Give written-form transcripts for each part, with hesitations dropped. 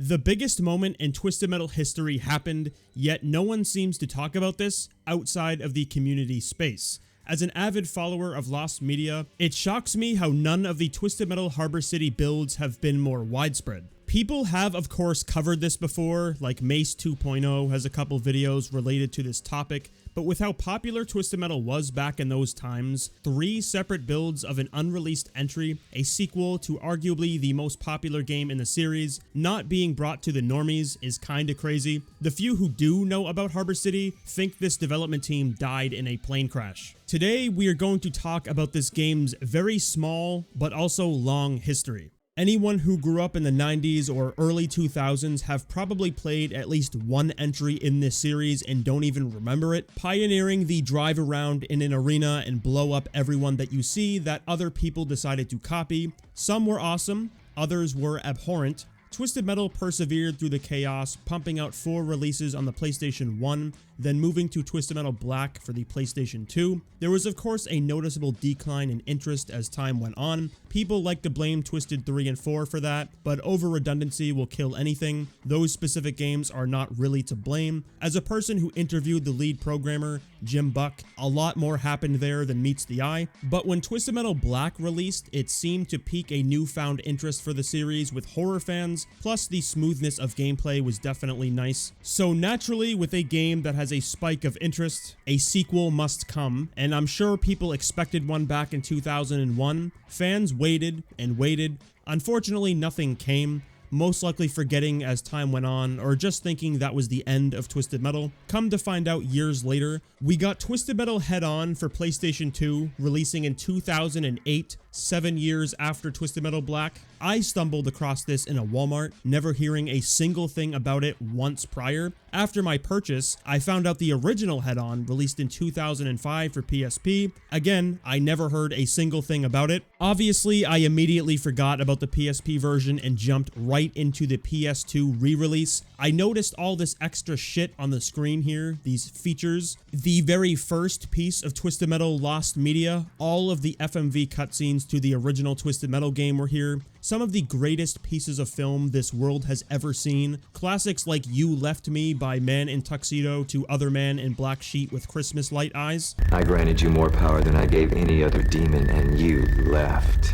The biggest moment in Twisted Metal history happened, yet no one seems to talk about this outside of the community space. As an avid follower of Lost Media, it shocks me how none of the Twisted Metal Harbor City builds have been more widespread. People have, of course, covered this before, like Mace 2.0 has a couple videos related to this topic, but with how popular Twisted Metal was back in those times, 3 separate builds of an unreleased entry, a sequel to arguably the most popular game in the series, not being brought to the normies is kinda crazy. The few who do know about Harbor City think this development team died in a plane crash. Today, we are going to talk about this game's very small, but also long history. Anyone who grew up in the 90s or early 2000s have probably played at least one entry in this series and don't even remember it, pioneering the drive around in an arena and blow up everyone that you see that other people decided to copy. Some were awesome, others were abhorrent. Twisted Metal persevered through the chaos, pumping out 4 releases on the PlayStation 1, then moving to Twisted Metal Black for the PlayStation 2. There was of course a noticeable decline in interest as time went on. People like to blame Twisted 3 and 4 for that, but over redundancy will kill anything. Those specific games are not really to blame. As a person who interviewed the lead programmer, Jim Buck, a lot more happened there than meets the eye. But when Twisted Metal Black released, it seemed to pique a newfound interest for the series with horror fans, plus the smoothness of gameplay was definitely nice. So naturally, with a game that has a spike of interest, a sequel must come, and I'm sure people expected one back in 2001. Fans waited and waited. Unfortunately, nothing came, most likely forgetting as time went on, or just thinking that was the end of Twisted Metal. Come to find out years later, we got Twisted Metal Head On for PlayStation 2, releasing in 2008, 7 years after Twisted Metal Black. I stumbled across this in a Walmart, never hearing a single thing about it once prior. After my purchase, I found out the original Head On, released in 2005 for PSP. Again, I never heard a single thing about it. Obviously, I immediately forgot about the PSP version and jumped right into the PS2 re-release. I noticed all this extra shit on the screen here, these features. The very first piece of Twisted Metal Lost Media, all of the FMV cutscenes to the original Twisted Metal game were here. Some of the greatest pieces of film this world has ever seen. Classics like You Left Me by Man in Tuxedo to Other Man in Black Sheet with Christmas Light Eyes. I granted you more power than I gave any other demon, and you left.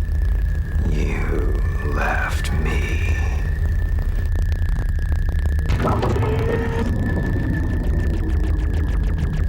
You left me.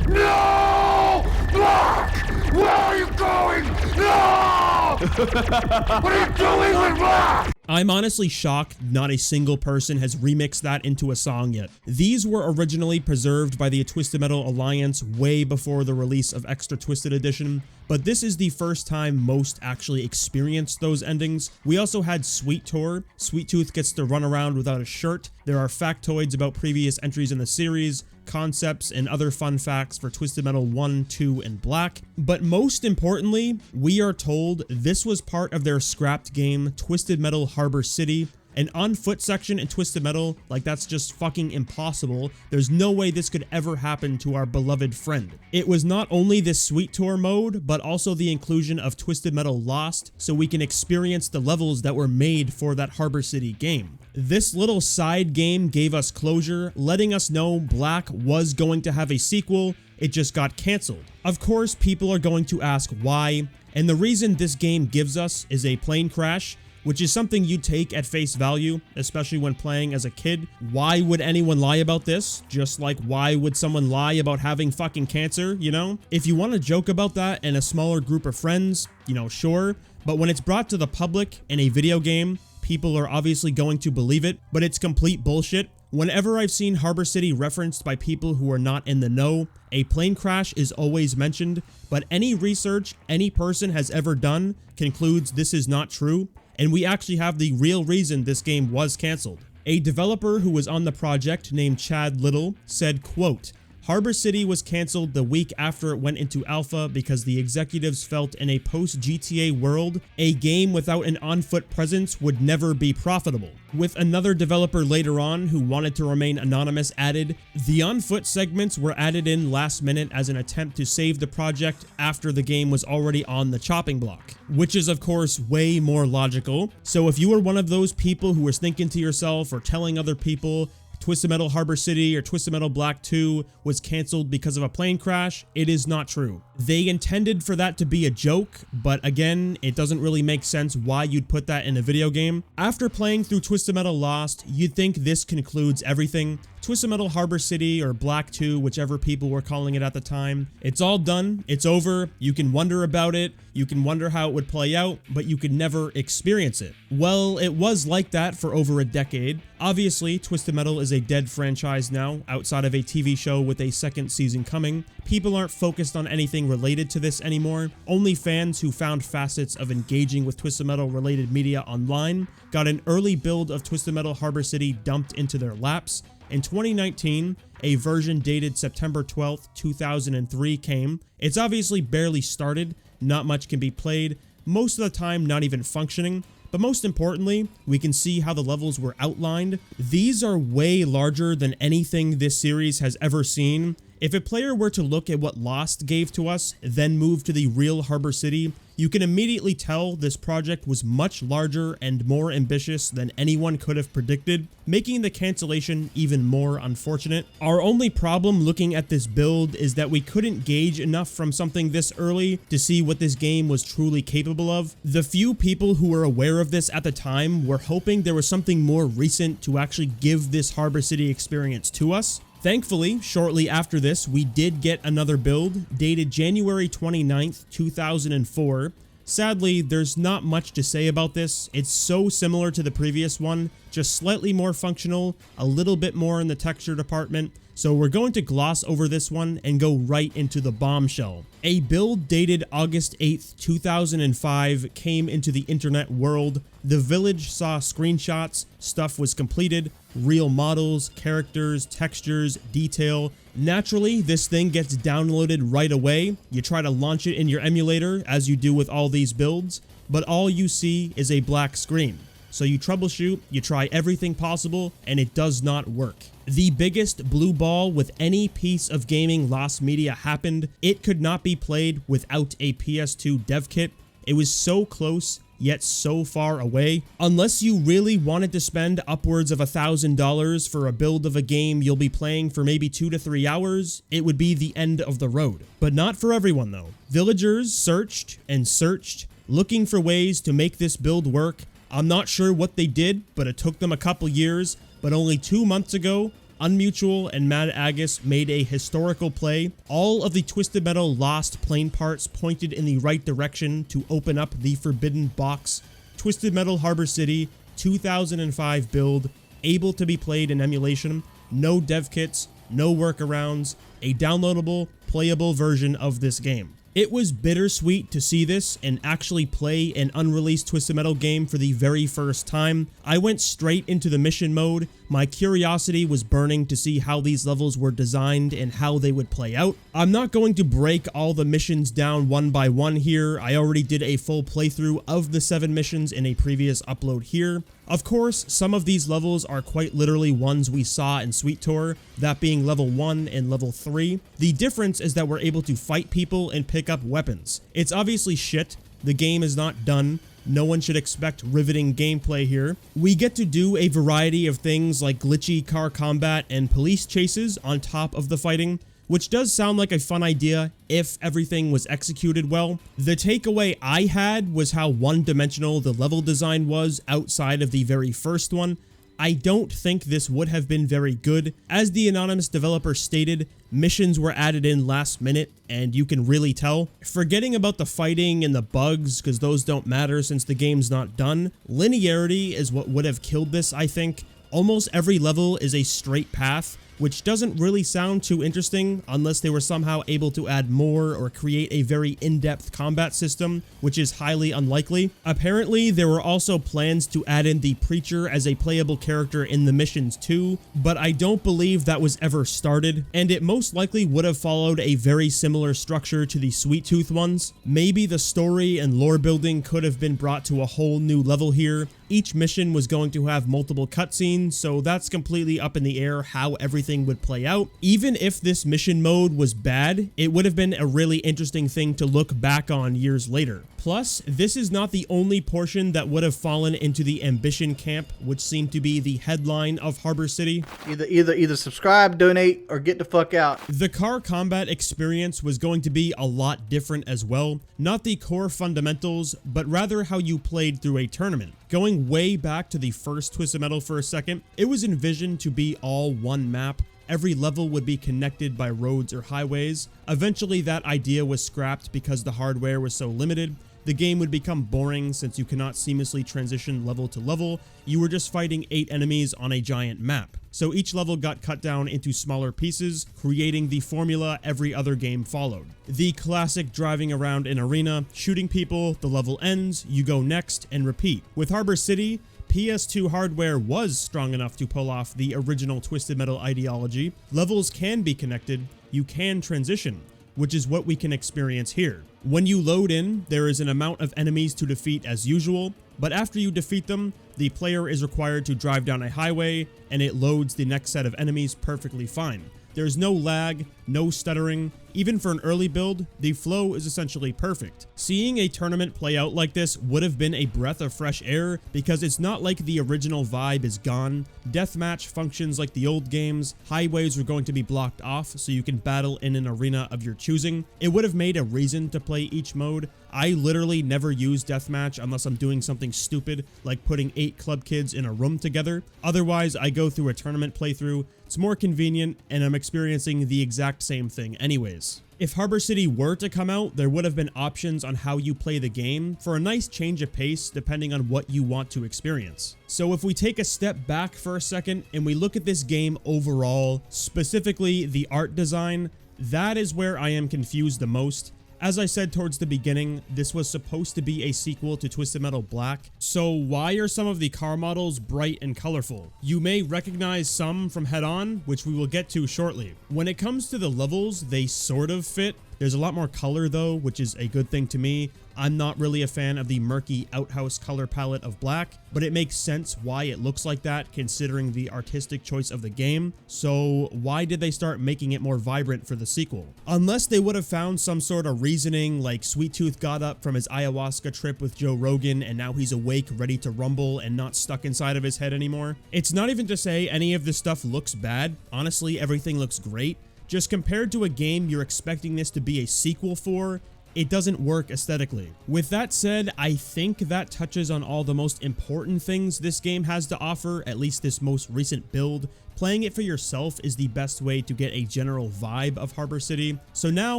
No! Black! Where are you going? No! What are you doing with Black? I'm honestly shocked not a single person has remixed that into a song yet. These were originally preserved by the Twisted Metal Alliance way before the release of Extra Twisted Edition, but this is the first time most actually experienced those endings. We also had Sweet Tour. Sweet Tooth gets to run around without a shirt. There are factoids about previous entries in the series, concepts, and other fun facts for Twisted Metal 1, 2, and Black. But most importantly, we are told this was part of their scrapped game, Twisted Metal Harbor City. An on-foot section in Twisted Metal, like that's just fucking impossible. There's no way this could ever happen to our beloved friend. It was not only this Sweet Tour mode, but also the inclusion of Twisted Metal Lost, so we can experience the levels that were made for that Harbor City game. This little side game gave us closure, letting us know Black was going to have a sequel. It just got canceled. Of course, people are going to ask why, and the reason this game gives us is a plane crash, which is something you take at face value, especially when playing as a kid. Why would anyone lie about this? Just like why would someone lie about having fucking cancer, you know? If you want to joke about that in a smaller group of friends, you know, sure. But when it's brought to the public in a video game, people are obviously going to believe it, but it's complete bullshit. Whenever I've seen Harbor City referenced by people who are not in the know, a plane crash is always mentioned, but any research any person has ever done concludes this is not true. And we actually have the real reason this game was canceled. A developer who was on the project named Chad Little said, quote, Harbor City was canceled the week after it went into alpha because the executives felt in a post-GTA world, a game without an on-foot presence would never be profitable. With another developer later on who wanted to remain anonymous added, the on-foot segments were added in last minute as an attempt to save the project after the game was already on the chopping block, which is of course way more logical. So if you were one of those people who was thinking to yourself or telling other people Twisted Metal Harbor City or Twisted Metal Black 2 was canceled because of a plane crash, it is not true. They intended for that to be a joke, but again, it doesn't really make sense why you'd put that in a video game. After playing through Twisted Metal Lost, you'd think this concludes everything. Twisted Metal Harbor City or Black 2, whichever people were calling it at the time. It's all done, it's over, you can wonder about it, you can wonder how it would play out, but you could never experience it. Well, it was like that for over a decade. Obviously, Twisted Metal is a dead franchise now, outside of a TV show with a second season coming. People aren't focused on anything related to this anymore. Only fans who found facets of engaging with Twisted Metal related media online got an early build of Twisted Metal Harbor City dumped into their laps. In 2019, a version dated September 12th, 2003 came. It's obviously barely started, not much can be played, most of the time not even functioning, but most importantly, we can see how the levels were outlined. These are way larger than anything this series has ever seen. If a player were to look at what Lost gave to us, then move to the real Harbor City, you can immediately tell this project was much larger and more ambitious than anyone could have predicted, making the cancellation even more unfortunate. Our only problem looking at this build is that we couldn't gauge enough from something this early to see what this game was truly capable of. The few people who were aware of this at the time were hoping there was something more recent to actually give this Harbor City experience to us. Thankfully, shortly after this, we did get another build, dated January 29th, 2004. Sadly, there's not much to say about this. It's so similar to the previous one, just slightly more functional, a little bit more in the texture department. So we're going to gloss over this one and go right into the bombshell. A build dated August 8th, 2005 came into the internet world. The village saw screenshots, stuff was completed, real models, characters, textures, detail. Naturally, this thing gets downloaded right away. You try to launch it in your emulator, as you do with all these builds, but all you see is a black screen. So you troubleshoot, you try everything possible, and it does not work. The biggest blue ball with any piece of gaming lost media happened. It could not be played without a PS2 dev kit. It was so close, yet so far away. Unless you really wanted to spend upwards of $1,000 for a build of a game you'll be playing for maybe 2 to 3 hours, it would be the end of the road. But not for everyone though. Villagers searched and searched, looking for ways to make this build work. I'm not sure what they did, but it took them a couple years. But only 2 months ago, Unmutual and Mad Agus made a historical play. All of the Twisted Metal lost plane parts pointed in the right direction to open up the forbidden box. Twisted Metal Harbor City 2005 build, able to be played in emulation, no dev kits, no workarounds, a downloadable, playable version of this game. It was bittersweet to see this and actually play an unreleased Twisted Metal game for the very first time. I went straight into the mission mode. My curiosity was burning to see how these levels were designed and how they would play out. I'm not going to break all the missions down one by one here. I already did a full playthrough of the 7 missions in a previous upload here. Of course, some of these levels are quite literally ones we saw in Sweet Tour, that being level 1 and level 3. The difference is that we're able to fight people and pick up weapons. It's obviously shit. The game is not done. No one should expect riveting gameplay here. We get to do a variety of things like glitchy car combat and police chases on top of the fighting, which does sound like a fun idea if everything was executed well. The takeaway I had was how one-dimensional the level design was outside of the very first one. I don't think this would have been very good. As the anonymous developer stated, missions were added in last minute, and you can really tell. Forgetting about the fighting and the bugs, because those don't matter since the game's not done, linearity is what would have killed this, I think. Almost every level is a straight path. which doesn't really sound too interesting unless they were somehow able to add more or create a very in-depth combat system, which is highly unlikely. Apparently, there were also plans to add in the Preacher as a playable character in the missions too, but I don't believe that was ever started, and it most likely would have followed a very similar structure to the Sweet Tooth ones. Maybe the story and lore building could have been brought to a whole new level here. Each mission was going to have multiple cutscenes, so that's completely up in the air how everything would play out. Even if this mission mode was bad, it would have been a really interesting thing to look back on years later. Plus, this is not the only portion that would have fallen into the ambition camp, which seemed to be the headline of Harbor City. Either subscribe, donate, or get the fuck out. The car combat experience was going to be a lot different as well. Not the core fundamentals, but rather how you played through a tournament. Going way back to the first Twisted Metal for a second, it was envisioned to be all one map. Every level would be connected by roads or highways. Eventually that idea was scrapped because the hardware was so limited. The game would become boring since you cannot seamlessly transition level to level. You were just fighting 8 enemies on a giant map. So each level got cut down into smaller pieces, creating the formula every other game followed. The classic driving around an arena, shooting people, the level ends, you go next, and repeat. With Harbor City, PS2 hardware was strong enough to pull off the original Twisted Metal ideology. Levels can be connected, you can transition, which is what we can experience here. When you load in, there is an amount of enemies to defeat as usual, but after you defeat them, the player is required to drive down a highway, and it loads the next set of enemies perfectly fine. There's no lag, no stuttering. Even for an early build, the flow is essentially perfect. Seeing a tournament play out like this would have been a breath of fresh air because it's not like the original vibe is gone. Deathmatch functions like the old games. Highways are going to be blocked off so you can battle in an arena of your choosing. It would have made a reason to play each mode. I literally never use deathmatch unless I'm doing something stupid like putting 8 club kids in a room together. Otherwise, I go through a tournament playthrough. It's more convenient and I'm experiencing the exact same thing anyways. If Harbor City were to come out, there would have been options on how you play the game for a nice change of pace depending on what you want to experience. So if we take a step back for a second and we look at this game overall, specifically the art design, that is where I am confused the most. As I said towards the beginning, this was supposed to be a sequel to Twisted Metal Black, so why are some of the car models bright and colorful? You may recognize some from Head On, which we will get to shortly. When it comes to the levels, they sort of fit. There's a lot more color though, which is a good thing to me. I'm not really a fan of the murky outhouse color palette of black, but it makes sense why it looks like that considering the artistic choice of the game. So why did they start making it more vibrant for the sequel? Unless they would have found some sort of reasoning like Sweet Tooth got up from his ayahuasca trip with Joe Rogan and now he's awake, ready to rumble and not stuck inside of his head anymore. It's not even to say any of this stuff looks bad. Honestly, everything looks great. Just compared to a game you're expecting this to be a sequel for, it doesn't work aesthetically. With that said, I think that touches on all the most important things this game has to offer, at least this most recent build. Playing it for yourself is the best way to get a general vibe of Harbor City. So now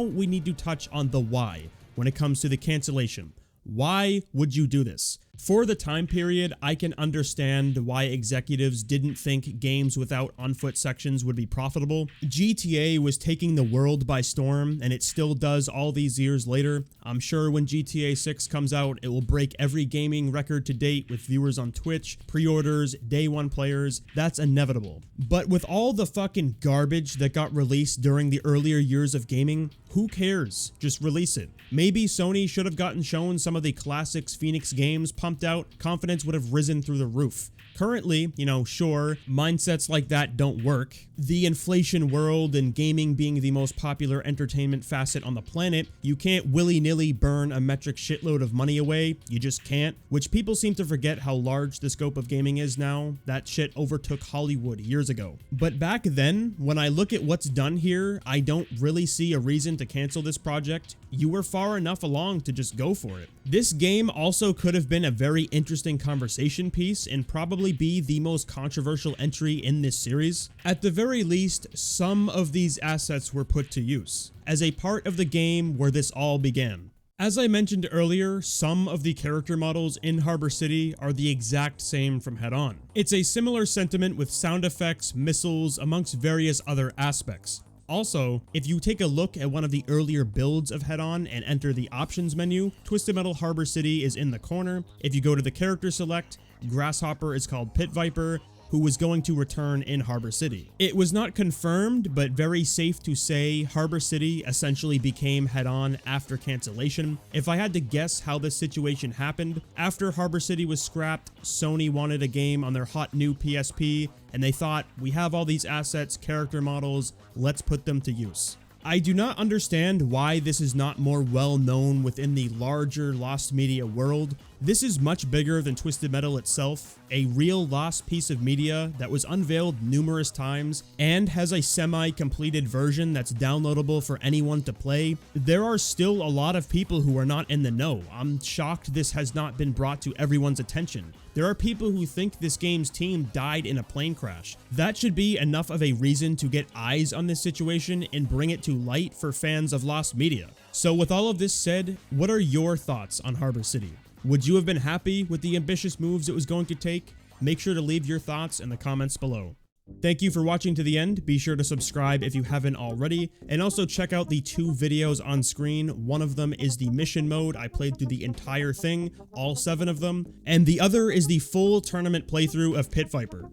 we need to touch on the why when it comes to the cancellation. Why would you do this? For the time period, I can understand why executives didn't think games without on-foot sections would be profitable. GTA was taking the world by storm, and it still does all these years later. I'm sure when GTA 6 comes out, it will break every gaming record to date with viewers on Twitch, pre-orders, day one players. That's inevitable. But with all the fucking garbage that got released during the earlier years of gaming, who cares? Just release it. Maybe Sony should have gotten shown some of the classics Phoenix games pumped out. Confidence would have risen through the roof. Currently, sure, mindsets like that don't work. The inflation world and gaming being the most popular entertainment facet on the planet, you can't willy-nilly burn a metric shitload of money away. You just can't, which people seem to forget how large the scope of gaming is now. That shit overtook Hollywood years ago. But back then, when I look at what's done here, I don't really see a reason to cancel this project. You were far enough along to just go for it. This game also could have been a very interesting conversation piece and probably be the most controversial entry in this series. At the very least, some of these assets were put to use as a part of the game where this all began. As I mentioned earlier, some of the character models in Harbor City are the exact same from Head On. It's a similar sentiment with sound effects, missiles, amongst various other aspects. Also, if you take a look at one of the earlier builds of Head On and enter the options menu, Twisted Metal Harbor City is in the corner. If you go to the character select, Grasshopper is called Pit Viper, who was going to return in Harbor City. It was not confirmed, but very safe to say Harbor City essentially became Head On after cancellation. If I had to guess how this situation happened, after Harbor City was scrapped, Sony wanted a game on their hot new PSP, and they thought, we have all these assets, character models, let's put them to use. I do not understand why this is not more well known within the larger Lost Media world. This is much bigger than Twisted Metal itself, a real lost piece of media that was unveiled numerous times and has a semi-completed version that's downloadable for anyone to play. There are still a lot of people who are not in the know. I'm shocked this has not been brought to everyone's attention. There are people who think this game's team died in a plane crash. That should be enough of a reason to get eyes on this situation and bring it to light for fans of Lost Media. So with all of this said, what are your thoughts on Harbor City? Would you have been happy with the ambitious moves it was going to take? Make sure to leave your thoughts in the comments below. Thank you for watching to the end. Be sure to subscribe if you haven't already, and also check out the 2 videos on screen. One of them is the mission mode. I played through the entire thing, all 7 of them, and the other is the full tournament playthrough of Pit Viper.